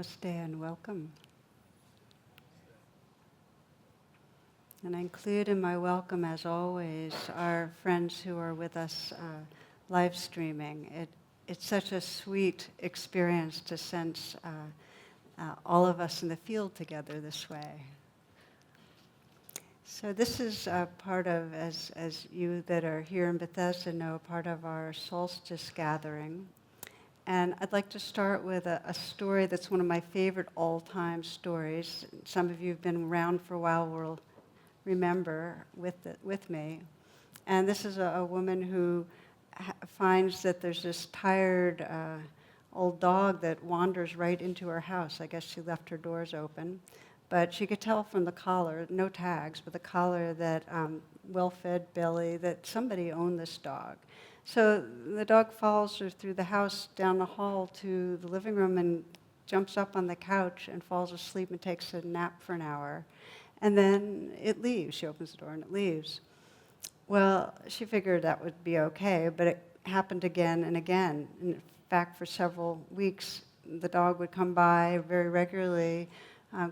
Namaste and welcome. And I include in my welcome, as always, our friends who are with us live streaming. It's such a sweet experience to sense all of us in the field together this way. So this is part of, as you that are here in Bethesda know, part of our solstice gathering. And I'd like to start with a story that's one of my favorite all-time stories. Some of you who've been around for a while will remember with me. And this is a woman who finds that there's this tired old dog that wanders right into her house. I guess she left her doors open. But she could tell from the collar, no tags, but the collar that well-fed belly, that somebody owned this dog. So the dog follows her through the house, down the hall to the living room, and jumps up on the couch and falls asleep and takes a nap for an hour. And then it leaves. She opens the door and it leaves. Well, she figured that would be okay, but it happened again and again. In fact, for several weeks, the dog would come by very regularly,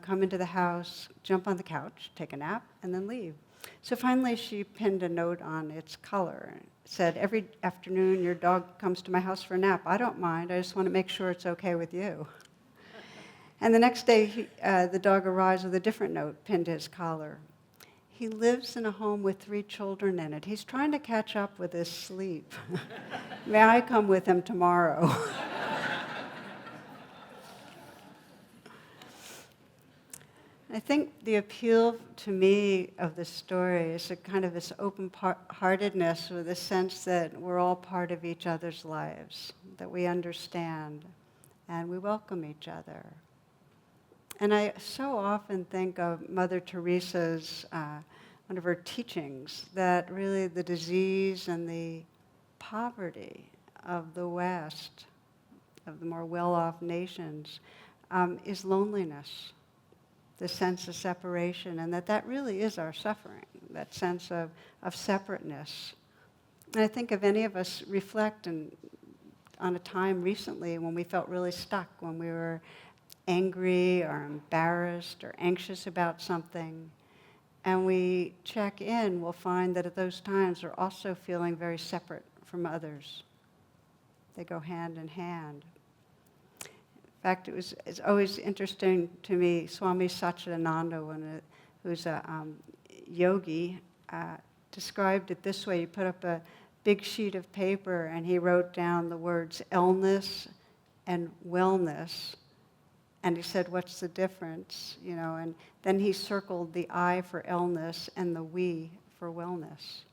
come into the house, jump on the couch, take a nap, and then leave. So finally, she pinned a note on its collar. It said, "Every afternoon, your dog comes to my house for a nap. I don't mind. I just want to make sure it's okay with you." And the next day, the dog arrives with a different note pinned to his collar. "He lives in a home with 3 children in it. He's trying to catch up with his sleep. May I come with him tomorrow?" I think the appeal to me of this story is a kind of this open-heartedness, with a sense that we're all part of each other's lives, that we understand and we welcome each other. And I so often think of Mother Teresa's, one of her teachings, that really the disease and the poverty of the West, of the more well-off nations, is loneliness. The sense of separation, and that really is our suffering, that sense of separateness. And I think if any of us reflect on a time recently when we felt really stuck, when we were angry or embarrassed or anxious about something, and we check in, we'll find that at those times we're also feeling very separate from others. They go hand in hand. In fact, it's always interesting to me, Swami Satchidananda, who's a yogi, described it this way. He put up a big sheet of paper and he wrote down the words illness and wellness. And he said, "What's the difference?" And then he circled the I for illness and the we for wellness.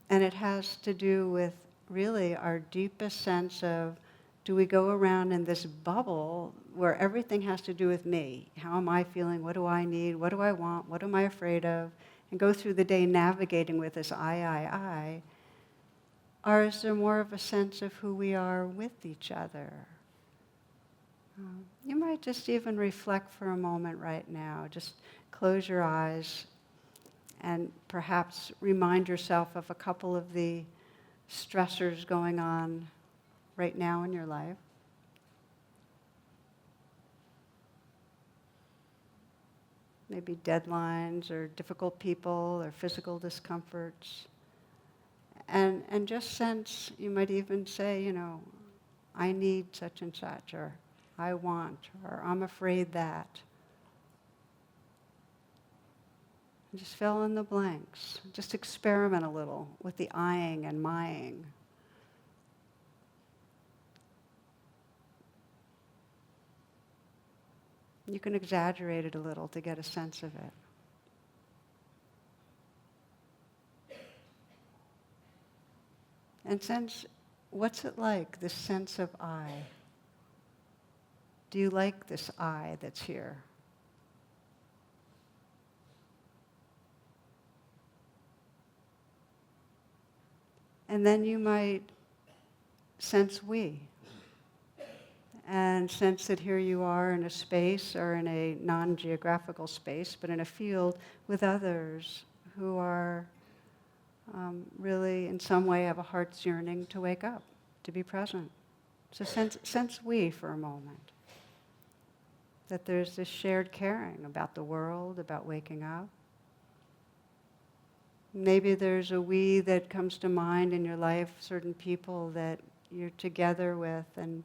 And it has to do with really our deepest sense of, do we go around in this bubble where everything has to do with me? How am I feeling? What do I need? What do I want? What am I afraid of? And go through the day navigating with this I. Or is there more of a sense of who we are with each other? You might just even reflect for a moment right now. Just close your eyes and perhaps remind yourself of a couple of the stressors going on right now in your life. Maybe deadlines or difficult people or physical discomforts. And just sense, you might even say, I need such and such, or I want, or I'm afraid that. And just fill in the blanks. Just experiment a little with the I-ing and my-ing. You can exaggerate it a little to get a sense of it. And sense, what's it like, this sense of I? Do you like this I that's here? And then you might sense we. And sense that here you are in a space, or in a non-geographical space, but in a field with others who are really in some way have a heart's yearning to wake up, to be present. So sense we for a moment. that there's this shared caring about the world, about waking up. Maybe there's a we that comes to mind in your life, certain people that you're together with, and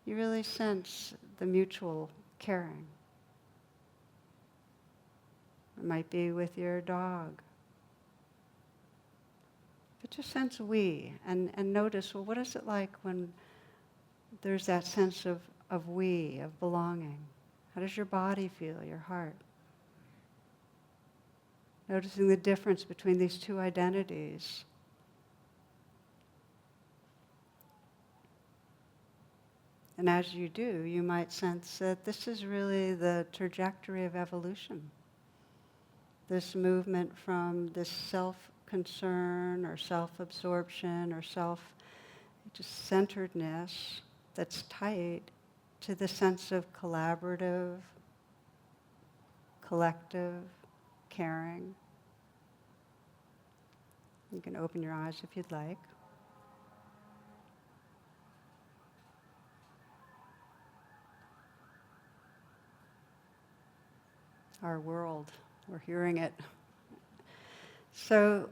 you really sense the mutual caring. It might be with your dog. But just sense we, and notice, well, what is it like when there's that sense of we, of belonging? How does your body feel, your heart? Noticing the difference between these two identities. And as you do, you might sense that this is really the trajectory of evolution. This movement from this self-concern or self-absorption or self-centeredness that's tight to the sense of collaborative, collective, caring. You can open your eyes if you'd like. Our world, we're hearing it. So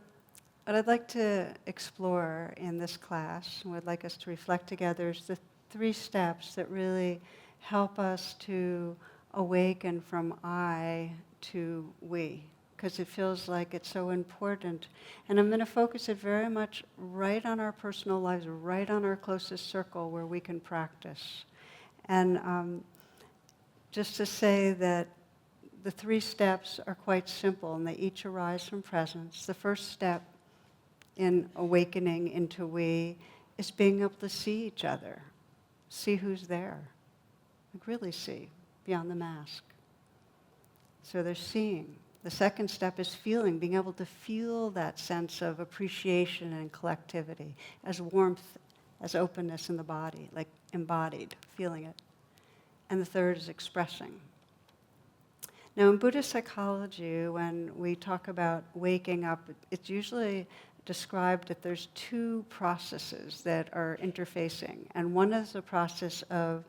what I'd like to explore in this class, and would like us to reflect together, is the 3 steps that really help us to awaken from I to we, because it feels like it's so important. And I'm going to focus it very much right on our personal lives, right on our closest circle where we can practice. And just to say that the 3 steps are quite simple, and they each arise from presence. The first step in awakening into we is being able to see each other, see who's there, like really see beyond the mask. So there's seeing. The second step is feeling, being able to feel that sense of appreciation and collectivity as warmth, as openness in the body, like embodied, feeling it. And the third is expressing. Now, in Buddhist psychology, when we talk about waking up, it's usually described that there's 2 processes that are interfacing. And one is the process of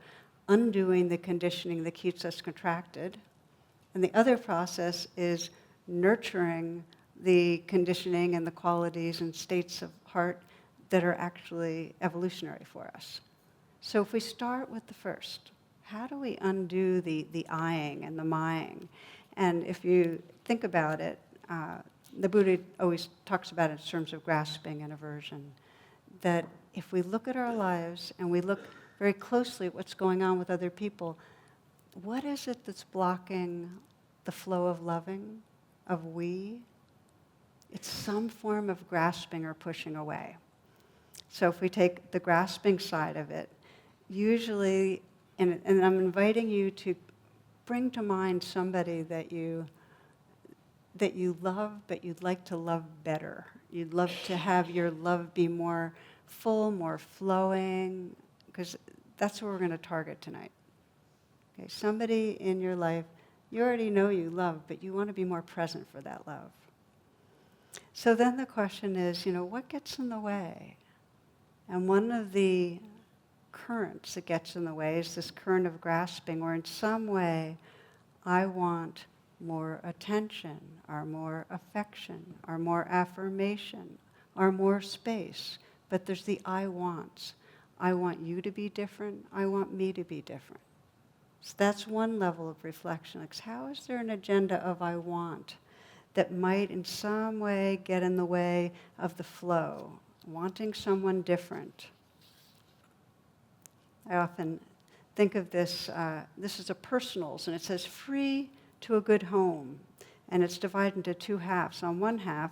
undoing the conditioning that keeps us contracted. And the other process is nurturing the conditioning and the qualities and states of heart that are actually evolutionary for us. So if we start with the first, how do we undo the I-ing and the my-ing? And if you think about it, the Buddha always talks about it in terms of grasping and aversion, that if we look at our lives and we look very closely at what's going on with other people, what is it that's blocking the flow of loving, of we? It's some form of grasping or pushing away. So if we take the grasping side of it, usually, and I'm inviting you to bring to mind somebody that you love, but you'd like to love better. You'd love to have your love be more full, more flowing, because that's what we're going to target tonight. Okay, somebody in your life you already know you love, but you want to be more present for that love. So then the question is, what gets in the way? And one of the currents that gets in the way is this current of grasping, where in some way I want more attention, or more affection, or more affirmation, or more space. But there's the I wants. I want you to be different. I want me to be different. So that's one level of reflection. Like, how is there an agenda of I want that might in some way get in the way of the flow, wanting someone different? I often think of this, this is a personals, and it says free to a good home. And it's divided into 2 halves. On one half,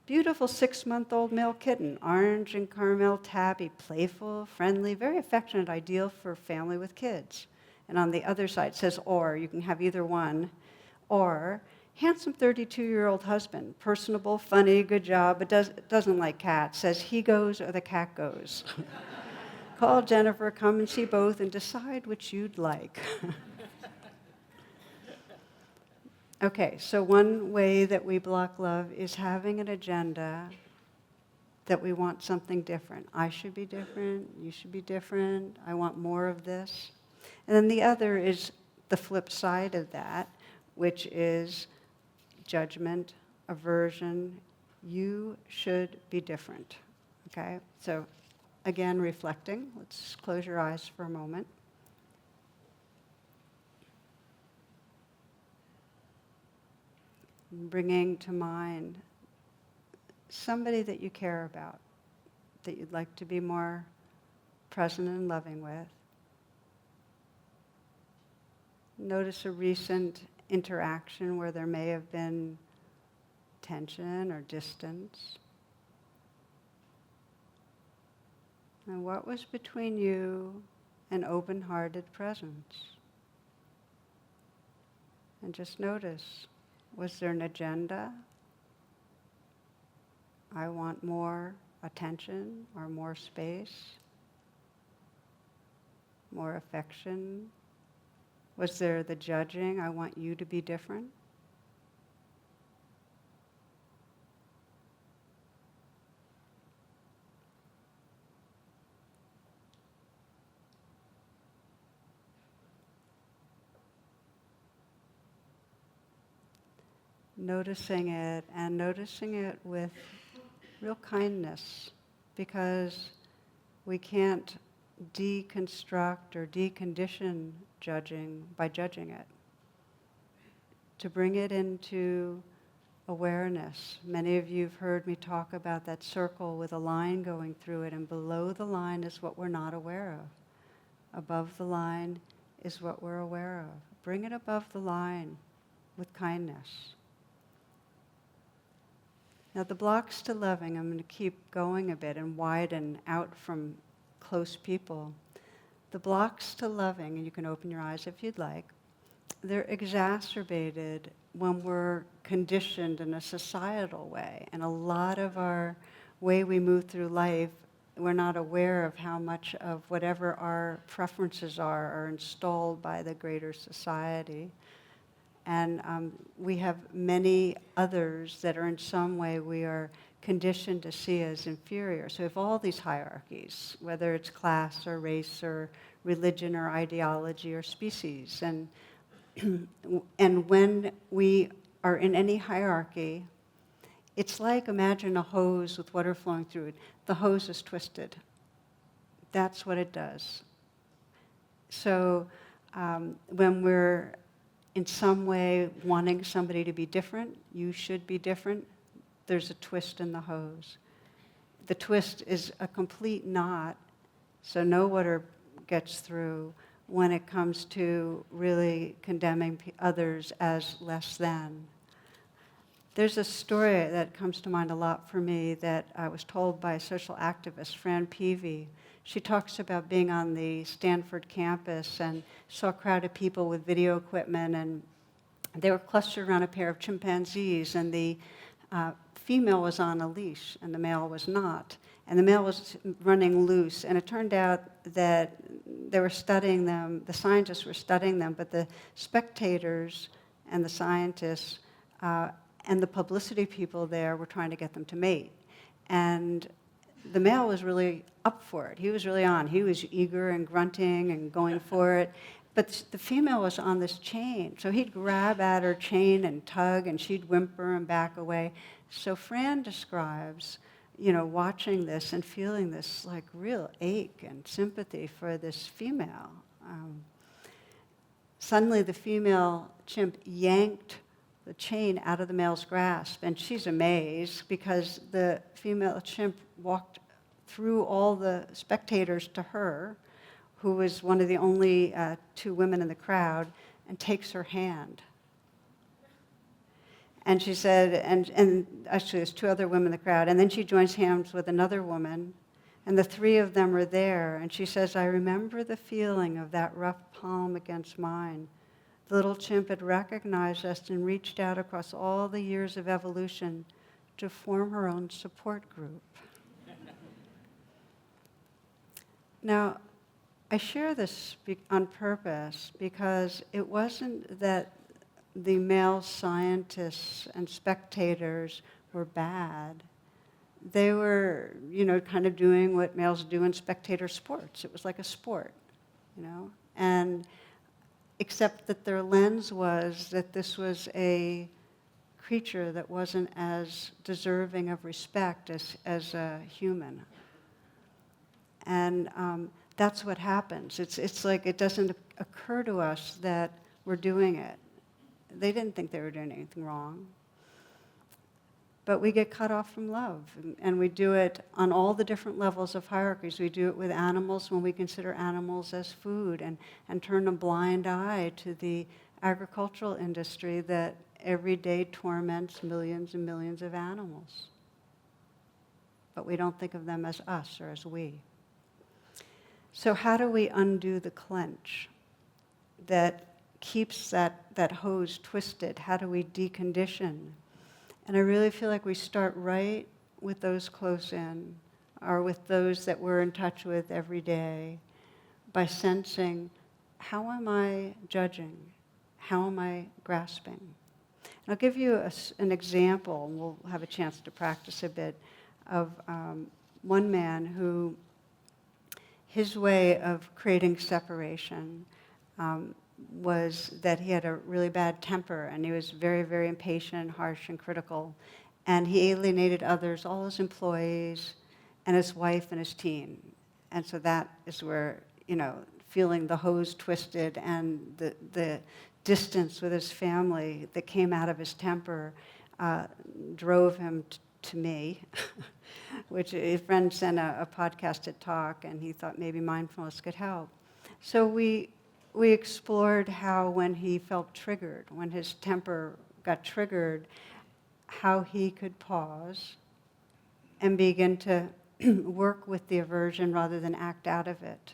beautiful 6-month-old male kitten, orange and caramel tabby, playful, friendly, very affectionate, ideal for family with kids. And on the other side, it says or, you can have either one. Or, handsome 32-year-old husband, personable, funny, good job, but doesn't like cats, says he goes or the cat goes. Call Jennifer, come and see both, and decide which you'd like. Okay, so one way that we block love is having an agenda that we want something different. I should be different, you should be different, I want more of this. And then the other is the flip side of that, which is judgment, aversion. You should be different. Okay? So again, reflecting. Let's close your eyes for a moment. Bringing to mind somebody that you care about, that you'd like to be more present and loving with. Notice a recent interaction where there may have been tension or distance. And what was between you and open-hearted presence? And just notice, was there an agenda? I want more attention or more space, more affection. Was there the judging, I want you to be different? Noticing it, and noticing it with real kindness, because we can't deconstruct or decondition judging by judging it. To bring it into awareness. Many of you have heard me talk about that circle with a line going through it, and below the line is what we're not aware of. Above the line is what we're aware of. Bring it above the line with kindness. Now the blocks to loving, I'm going to keep going a bit and widen out from close people. The blocks to loving, and you can open your eyes if you'd like, they're exacerbated when we're conditioned in a societal way. And a lot of our way we move through life, we're not aware of how much of whatever our preferences are installed by the greater society. And we have many others that are in some way we are conditioned to see as inferior. So we have all these hierarchies, whether it's class or race or religion or ideology or species. And, and when we are in any hierarchy, it's like, imagine a hose with water flowing through it. The hose is twisted. That's what it does. So when we're in some way wanting somebody to be different, you should be different, there's a twist in the hose. The twist is a complete knot, so no water gets through when it comes to really condemning others as less than. There's a story that comes to mind a lot for me that I was told by a social activist, Fran Peavy. She talks about being on the Stanford campus and saw a crowd of people with video equipment, and they were clustered around a pair of chimpanzees, and the female was on a leash and the male was not. And the male was running loose, and it turned out that they were studying them, the scientists were studying them, but the spectators and the scientists and the publicity people there were trying to get them to mate. And the male was really up for it. He was really on. He was eager and grunting and going for it. But the female was on this chain. So he'd grab at her chain and tug, and she'd whimper and back away. So Fran describes, watching this and feeling this like real ache and sympathy for this female. Suddenly the female chimp yanked the chain out of the male's grasp, and she's amazed because the female chimp walked through all the spectators to her, who was one of the only two women in the crowd, and takes her hand. And she said, and actually there's two other women in the crowd, and then she joins hands with another woman, and the three of them are there, and she says, I remember the feeling of that rough palm against mine. The little chimp had recognized us and reached out across all the years of evolution to form her own support group. Now, I share this on purpose because it wasn't that the male scientists and spectators were bad. They were, kind of doing what males do in spectator sports. It was like a sport, And except that their lens was that this was a creature that wasn't as deserving of respect as a human. And that's what happens. It's like it doesn't occur to us that we're doing it. They didn't think they were doing anything wrong. But we get cut off from love. And we do it on all the different levels of hierarchies. We do it with animals when we consider animals as food and turn a blind eye to the agricultural industry that every day torments millions and millions of animals. But we don't think of them as us or as we. So how do we undo the clench that keeps that hose twisted? How do we decondition? And I really feel like we start right with those close in, or with those that we're in touch with every day, by sensing, how am I judging? How am I grasping? And I'll give you an example, and we'll have a chance to practice a bit, of one man who, his way of creating separation was that he had a really bad temper, and he was very, very impatient, harsh, and critical. And he alienated others, all his employees, and his wife and his teen. And so that is where, feeling the hose twisted and the distance with his family that came out of his temper drove him to me, which a friend sent a podcasted talk, and he thought maybe mindfulness could help. So we explored how when he felt triggered, when his temper got triggered, how he could pause and begin to work with the aversion rather than act out of it.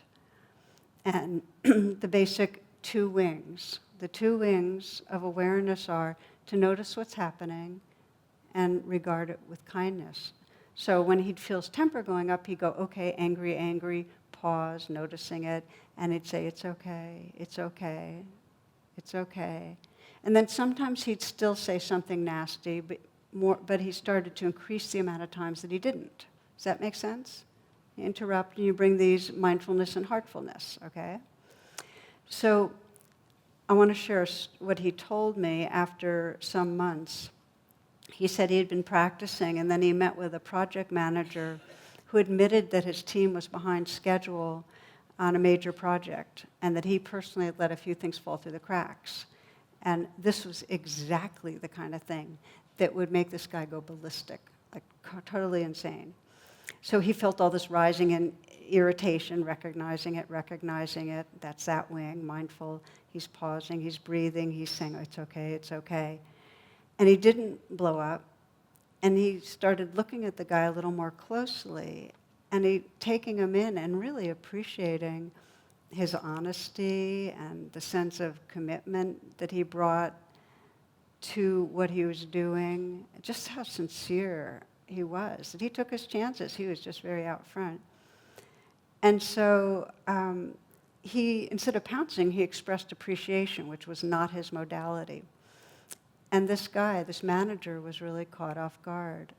And the basic two wings. The two wings of awareness are to notice what's happening and regard it with kindness. So when he'd feel his temper going up, he'd go, okay, angry, angry, pause, noticing it, and he'd say, it's okay, it's okay, it's okay. And then sometimes he'd still say something nasty, but he started to increase the amount of times that he didn't. Does that make sense? You interrupt and you bring these mindfulness and heartfulness, okay? So I want to share what he told me after some months. He said he had been practicing, and then he met with a project manager who admitted that his team was behind schedule on a major project, and that he personally had let a few things fall through the cracks. And this was exactly the kind of thing that would make this guy go ballistic, like totally insane. So he felt all this rising in irritation, recognizing it. That's that wing, mindful. He's pausing, he's breathing, he's saying, oh, it's okay, it's okay. And he didn't blow up. And he started looking at the guy a little more closely, and taking him in and really appreciating his honesty and the sense of commitment that he brought to what he was doing, just how sincere he was. That he took his chances. He was just very out front. And so he, instead of pouncing, he expressed appreciation, which was not his modality. And this guy, this manager, was really caught off guard.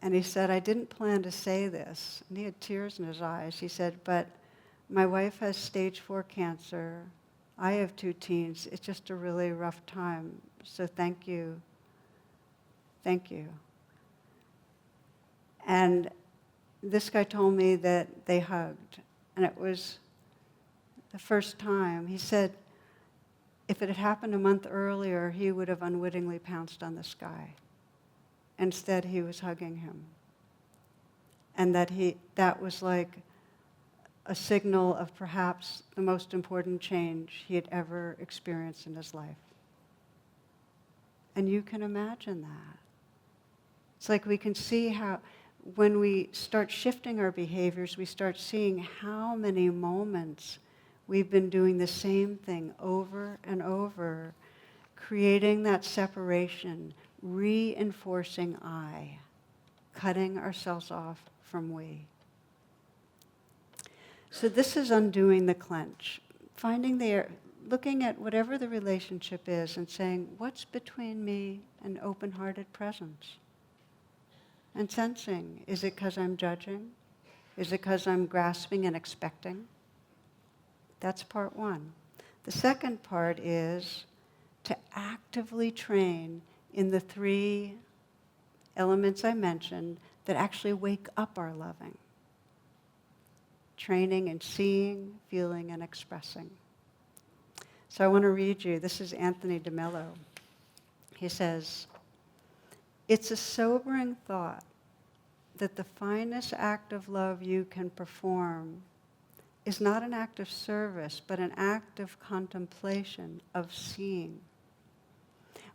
And he said, I didn't plan to say this. And he had tears in his eyes. He said, but my wife has stage 4 cancer. I have 2 teens. It's just a really rough time. So thank you. Thank you. And this guy told me that they hugged. And it was the first time. He said, if it had happened a month earlier, he would have unwittingly pounced on this guy. Instead, he was hugging him. And that was like a signal of perhaps the most important change he had ever experienced in his life. And you can imagine that. It's like we can see how, when we start shifting our behaviors, we start seeing how many moments we've been doing the same thing over and over, creating that separation, reinforcing I, cutting ourselves off from we. So this is undoing the clench, looking at whatever the relationship is and saying, what's between me and open-hearted presence? And sensing, is it because I'm judging? Is it because I'm grasping and expecting? That's part one. The second part is to actively train in the 3 elements I mentioned that actually wake up our loving. Training in seeing, feeling, and expressing. So I want to read you, this is Anthony DeMello. He says, "It's a sobering thought that the finest act of love you can perform is not an act of service, but an act of contemplation, of seeing.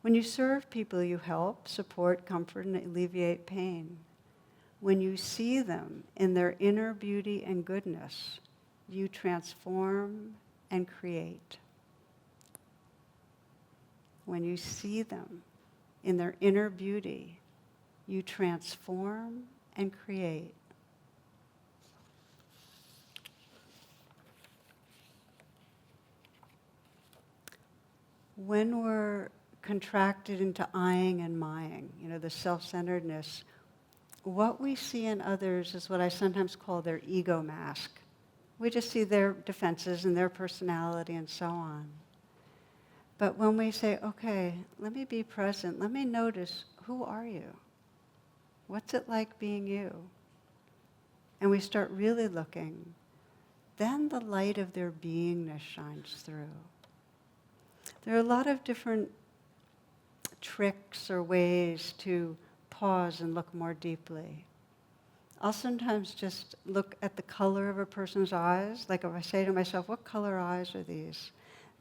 When you serve people, you help, support, comfort, and alleviate pain. When you see them in their inner beauty and goodness, you transform and create. When you see them in their inner beauty, you transform and create." When we're contracted into eyeing and mying, the self-centeredness, what we see in others is what I sometimes call their ego mask. We just see their defenses and their personality and so on. But when we say, okay, let me be present, let me notice, who are you? What's it like being you? And we start really looking, then the light of their beingness shines through. There are a lot of different tricks or ways to pause and look more deeply. I'll sometimes just look at the color of a person's eyes. Like if I say to myself, what color eyes are these?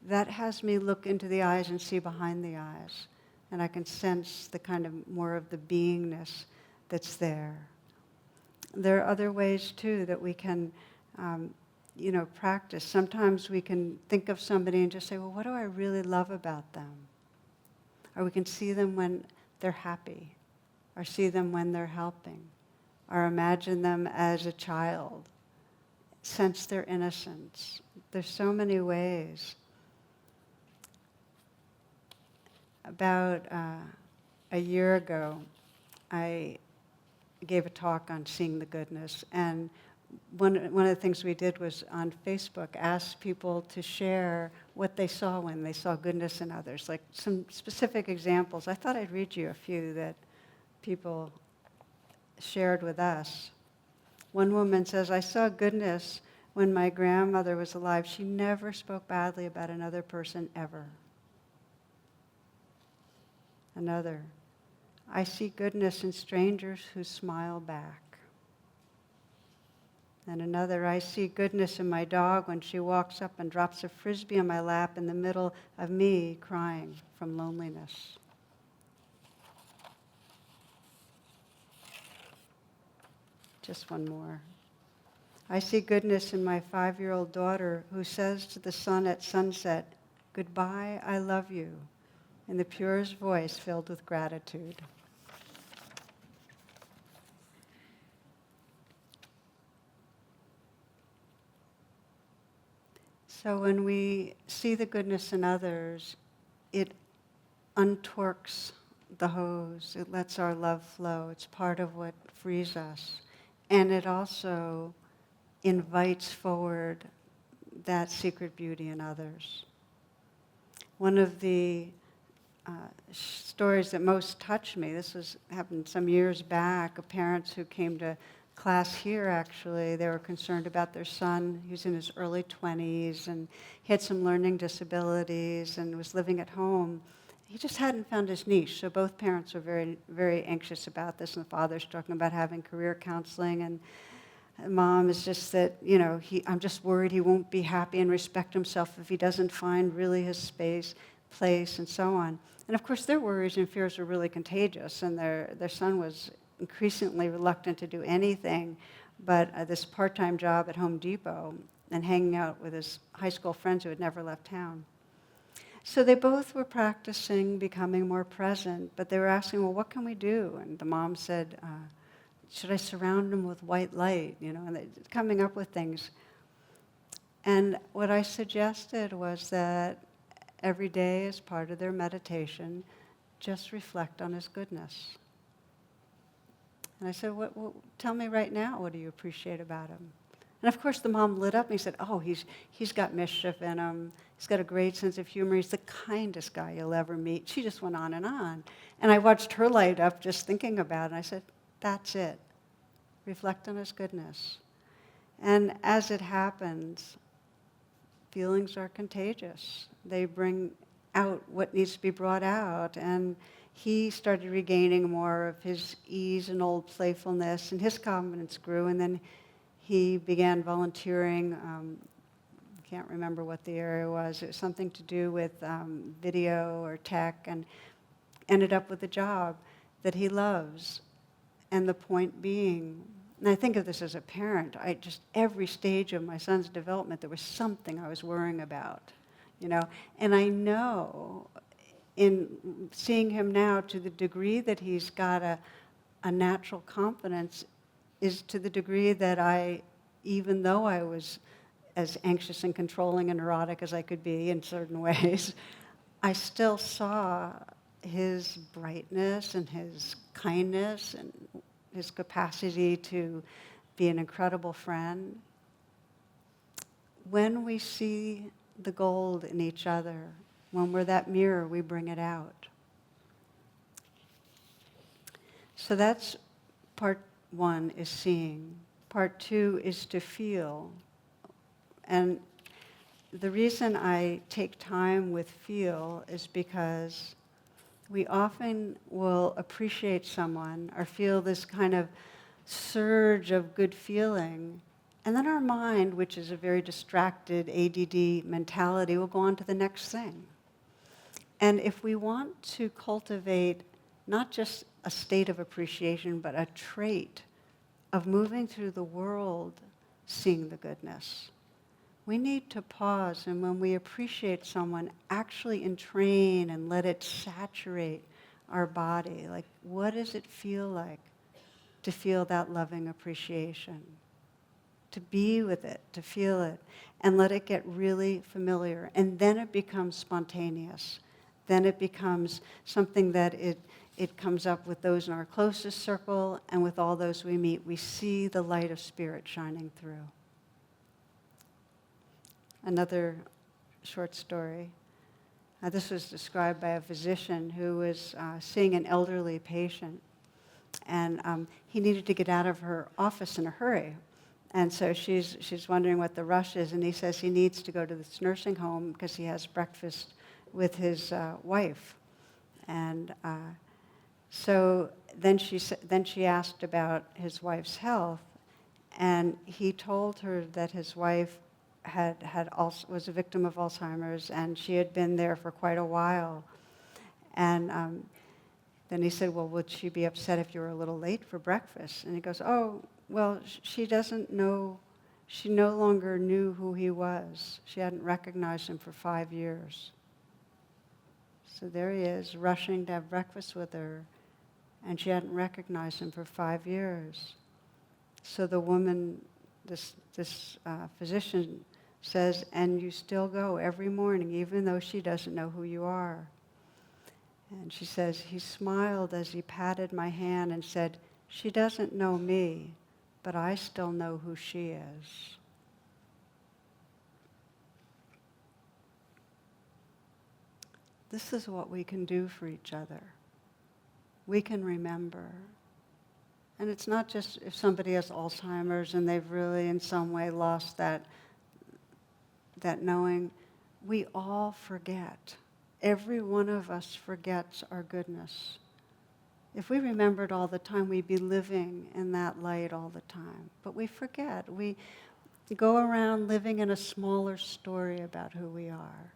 That has me look into the eyes and see behind the eyes. And I can sense the kind of more of the beingness that's there. There are other ways too that we can practice. Sometimes we can think of somebody and just say, well, what do I really love about them? Or we can see them when they're happy, or see them when they're helping, or imagine them as a child, sense their innocence. There's so many ways. About a year ago, I gave a talk on seeing the goodness, and one of the things we did was on Facebook ask people to share what they saw when they saw goodness in others, like some specific examples. I thought I'd read you a few that people shared with us. One woman says, "I saw goodness when my grandmother was alive. She never spoke badly about another person ever." Another, "I see goodness in strangers who smile back." And another, "I see goodness in my dog when she walks up and drops a frisbee on my lap in the middle of me crying from loneliness." Just one more. "I see goodness in my 5-year-old daughter who says to the sun at sunset, 'Goodbye, I love you,' in the purest voice filled with gratitude." So when we see the goodness in others, it untorques the hose. It lets our love flow. It's part of what frees us. And it also invites forward that secret beauty in others. One of the stories that most touched me, happened some years back, of parents who came to class here actually. They were concerned about their son. He was in his early 20s and he had some learning disabilities and was living at home. He just hadn't found his niche, so both parents were very, very anxious about this, and the father's talking about having career counseling, and mom is just that, I'm just worried he won't be happy and respect himself if he doesn't find really his place, and so on. And of course, their worries and fears were really contagious, and their son was increasingly reluctant to do anything but this part-time job at Home Depot and hanging out with his high school friends who had never left town. So they both were practicing becoming more present, but they were asking, well, what can we do? And the mom said, should I surround him with white light? And they're coming up with things. And what I suggested was that every day, as part of their meditation, just reflect on his goodness. And I said, well, tell me right now, what do you appreciate about him? And of course the mom lit up and he said, oh, he's got mischief in him. He's got a great sense of humor. He's the kindest guy you'll ever meet. She just went on and on. And I watched her light up just thinking about it. And I said, that's it. Reflect on his goodness. And as it happens, feelings are contagious. They bring out what needs to be brought out. And he started regaining more of his ease and old playfulness, and his confidence grew. And then he began volunteering. I can't remember what the area was. It was something to do with video or tech, and ended up with a job that he loves. And the point being, and I think of this as a parent, every stage of my son's development, there was something I was worrying about, And I know, in seeing him now, to the degree that he's got a natural confidence, is to the degree that even though I was as anxious and controlling and neurotic as I could be in certain ways, I still saw his brightness and his kindness and his capacity to be an incredible friend. When we see the gold in each other, when we're that mirror, we bring it out. So that's part one, is seeing. Part two is to feel. And the reason I take time with feel is because we often will appreciate someone or feel this kind of surge of good feeling, and then our mind, which is a very distracted ADD mentality, will go on to the next thing. And if we want to cultivate not just a state of appreciation, but a trait of moving through the world seeing the goodness, we need to pause, and when we appreciate someone, actually entrain and let it saturate our body. Like, what does it feel like to feel that loving appreciation? To be with it, to feel it, and let it get really familiar. And then it becomes spontaneous. Then it becomes something that it comes up with those in our closest circle and with all those we meet. We see the light of spirit shining through. Another short story. This was described by a physician who was seeing an elderly patient. And he needed to get out of her office in a hurry. And so she's wondering what the rush is. And he says he needs to go to this nursing home because he has breakfast with his wife. And so then she asked about his wife's health. And he told her that his wife was a victim of Alzheimer's, and she had been there for quite a while. And then he said, well, would she be upset if you were a little late for breakfast? And he goes, oh, well, she doesn't know, she no longer knew who he was. She hadn't recognized him for 5 years. So there he is, rushing to have breakfast with her, and she hadn't recognized him for 5 years. So the woman, this physician, says, and you still go every morning, even though she doesn't know who you are. And she says, he smiled as he patted my hand and said, she doesn't know me, but I still know who she is. This is what we can do for each other. We can remember. And it's not just if somebody has Alzheimer's and they've really in some way lost that knowing. We all forget. Every one of us forgets our goodness. If we remembered all the time, we'd be living in that light all the time. But we forget. We go around living in a smaller story about who we are.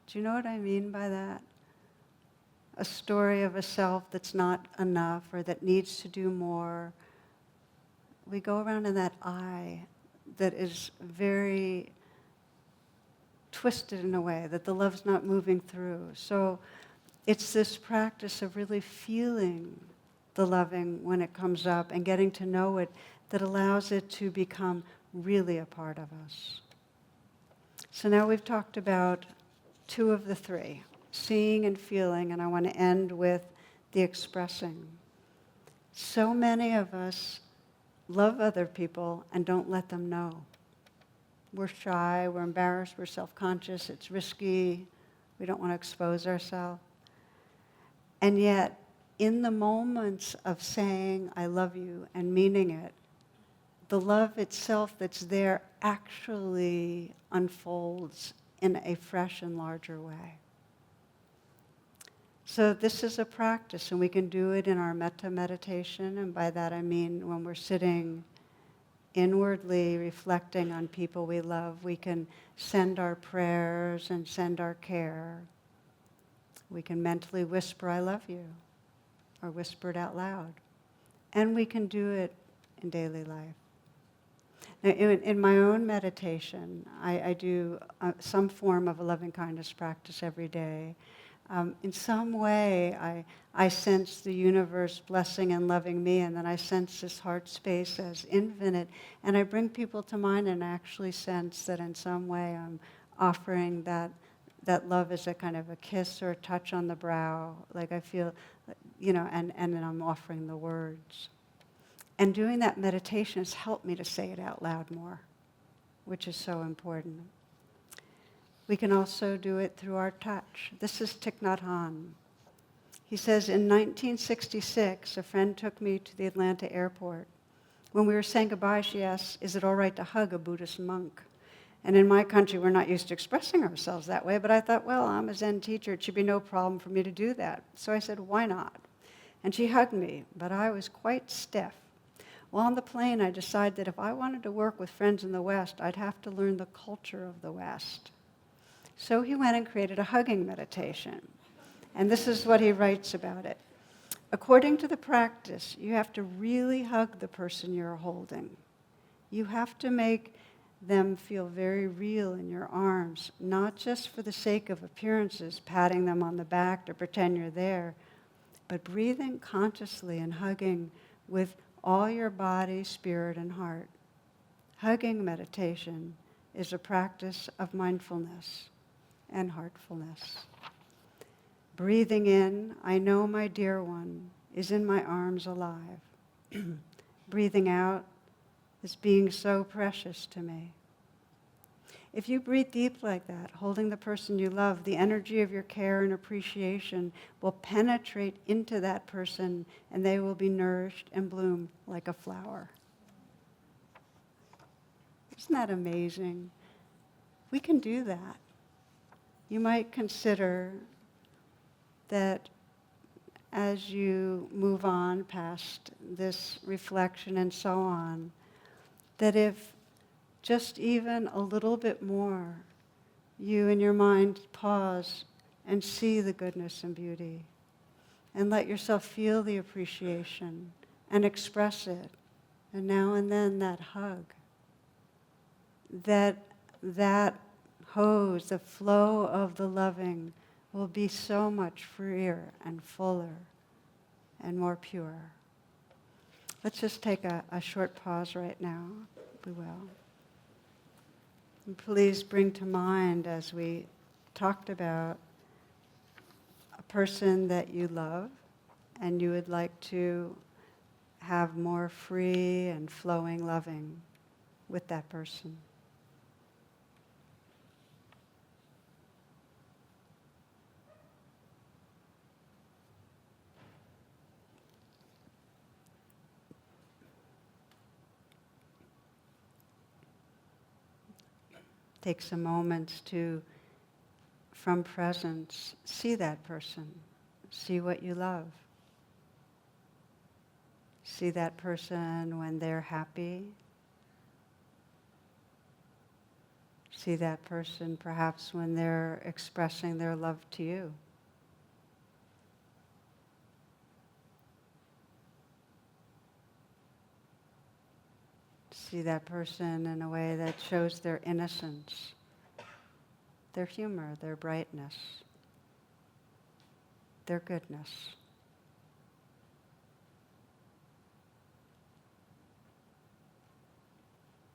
Do you know what I mean by that? A story of a self that's not enough or that needs to do more. We go around in that I that is very twisted in a way, that the love's not moving through. So it's this practice of really feeling the loving when it comes up and getting to know it that allows it to become really a part of us. So now we've talked about 2 of the 3, seeing and feeling, and I want to end with the expressing. So many of us love other people and don't let them know. We're shy, we're embarrassed, we're self-conscious, it's risky, we don't want to expose ourselves. And yet, in the moments of saying, I love you, and meaning it, the love itself that's there actually unfolds in a fresh and larger way. So this is a practice, and we can do it in our metta meditation, and by that I mean when we're sitting inwardly reflecting on people we love, we can send our prayers and send our care. We can mentally whisper, I love you, or whisper it out loud. And we can do it in daily life. Now, in my own meditation, I do some form of a loving-kindness practice every day. In some way, I sense the universe blessing and loving me, and then I sense this heart space as infinite, and I bring people to mind and actually sense that in some way I'm offering that love as a kind of a kiss or a touch on the brow, like I feel, and then I'm offering the words. And doing that meditation has helped me to say it out loud more, which is so important. We can also do it through our touch. This is Thich Nhat Hanh. He says, in 1966, a friend took me to the Atlanta airport. When we were saying goodbye, she asked, is it all right to hug a Buddhist monk? And in my country, we're not used to expressing ourselves that way, but I thought, well, I'm a Zen teacher. It should be no problem for me to do that. So I said, why not? And she hugged me, but I was quite stiff. While on the plane, I decided that if I wanted to work with friends in the West, I'd have to learn the culture of the West. So he went and created a hugging meditation. And this is what he writes about it. According to the practice, you have to really hug the person you're holding. You have to make them feel very real in your arms, not just for the sake of appearances, patting them on the back to pretend you're there, but breathing consciously and hugging with all your body, spirit, and heart. Hugging meditation is a practice of mindfulness and heartfulness. Breathing in, I know my dear one is in my arms alive. Breathing out is being so precious to me. If you breathe deep like that, holding the person you love, the energy of your care and appreciation will penetrate into that person, and they will be nourished and bloom like a flower. Isn't that amazing? We can do that. You might consider that as you move on past this reflection and so on, that if just even a little bit more, you in your mind pause and see the goodness and beauty, and let yourself feel the appreciation and express it. And now and then that hug, that hose, the flow of the loving will be so much freer and fuller and more pure. Let's just take a short pause right now, if we will. And please bring to mind, as we talked about, a person that you love and you would like to have more free and flowing loving with that person. Take some moments to, from presence, see that person. See what you love. See that person when they're happy. See that person perhaps when they're expressing their love to you. See that person in a way that shows their innocence, their humor, their brightness, their goodness.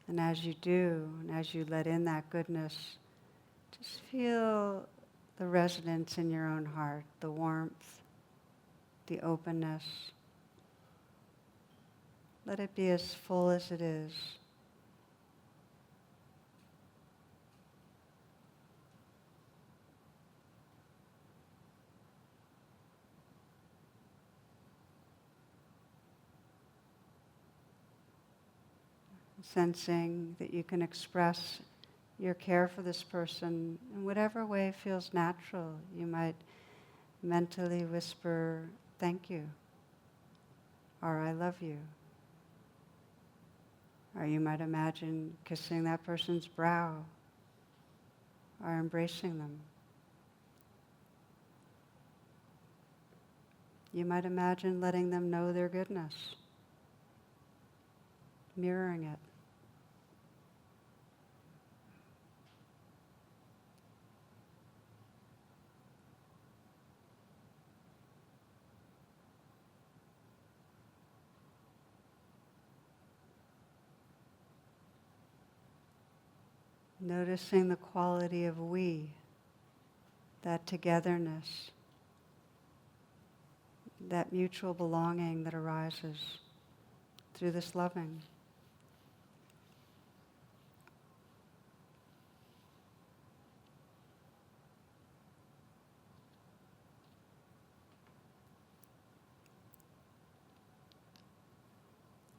And as you do, and as you let in that goodness, just feel the resonance in your own heart, the warmth, the openness. Let it be as full as it is. sensing that you can express your care for this person in whatever way feels natural. You might mentally whisper, "Thank you," or "I love you." Or you might imagine kissing that person's brow or embracing them. You might imagine letting them know their goodness, mirroring it. Noticing the quality of we, that togetherness, that mutual belonging that arises through this loving.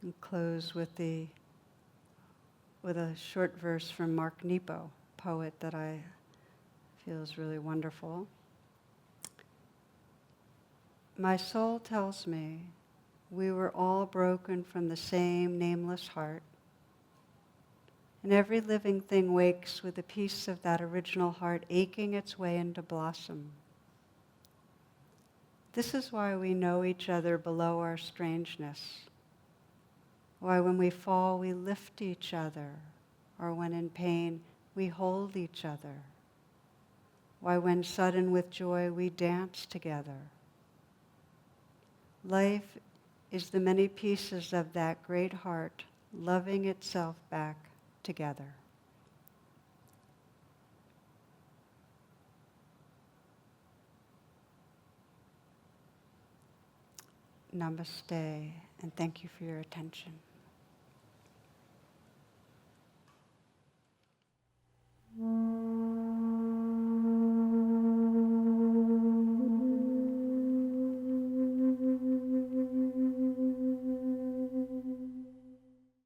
And close with a short verse from Mark Nepo, poet that I feel is really wonderful. My soul tells me we were all broken from the same nameless heart, and every living thing wakes with a piece of that original heart aching its way into blossom. This is why we know each other below our strangeness. Why when we fall we lift each other, or when in pain we hold each other. Why when sudden with joy we dance together. Life is the many pieces of that great heart loving itself back together. Namaste, and thank you for your attention.